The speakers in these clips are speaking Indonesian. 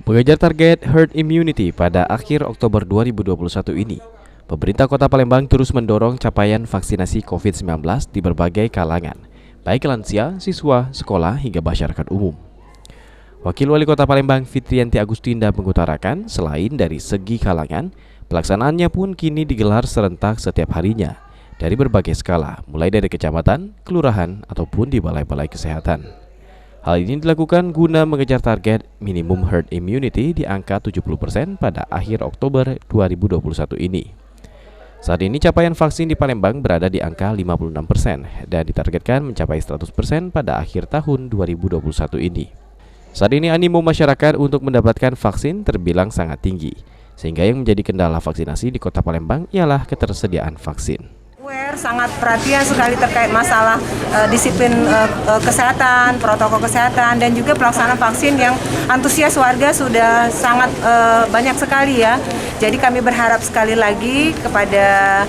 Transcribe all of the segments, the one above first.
Mengejar target herd immunity pada akhir Oktober 2021 ini, pemerintah Kota Palembang terus mendorong capaian vaksinasi COVID-19 di berbagai kalangan, baik lansia, siswa, sekolah, hingga masyarakat umum. Wakil Wali Kota Palembang Fitrianti Agustinda mengutarakan, selain dari segi kalangan, pelaksanaannya pun kini digelar serentak setiap harinya, dari berbagai skala, mulai dari kecamatan, kelurahan, ataupun di balai-balai kesehatan. Hal ini dilakukan guna mengejar target minimum herd immunity di angka 70% pada akhir Oktober 2021 ini. Saat ini capaian vaksin di Palembang berada di angka 56% dan ditargetkan mencapai 100% pada akhir tahun 2021 ini. Saat ini animo masyarakat untuk mendapatkan vaksin terbilang sangat tinggi, sehingga yang menjadi kendala vaksinasi di Kota Palembang ialah ketersediaan vaksin. Sangat perhatian sekali terkait masalah disiplin kesehatan, protokol kesehatan, dan juga pelaksanaan vaksin yang antusias warga sudah sangat banyak sekali ya. Jadi kami berharap sekali lagi kepada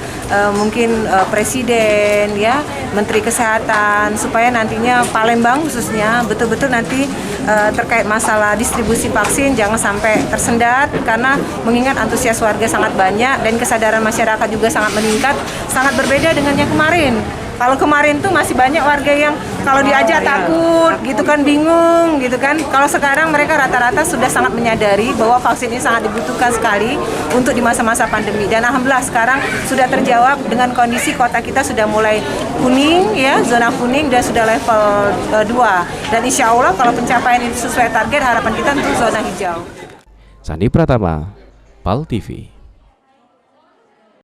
mungkin Presiden, ya, Menteri Kesehatan, supaya nantinya Palembang khususnya betul-betul nanti terkait masalah distribusi vaksin jangan sampai tersendat, karena mengingat antusias warga sangat banyak dan kesadaran masyarakat juga sangat meningkat, sangat berbeda dengan yang kemarin. Kalau kemarin tuh masih banyak warga yang kalau diajak takut gitu kan, bingung gitu kan. Kalau sekarang mereka rata-rata sudah sangat menyadari bahwa vaksin ini sangat dibutuhkan sekali untuk di masa-masa pandemi. Dan alhamdulillah sekarang sudah terjawab dengan kondisi kota kita sudah mulai kuning ya, zona kuning, dan sudah level 2. Dan insya Allah kalau pencapaian ini sesuai target, harapan kita untuk zona hijau. Sandi Pratama, PAL TV.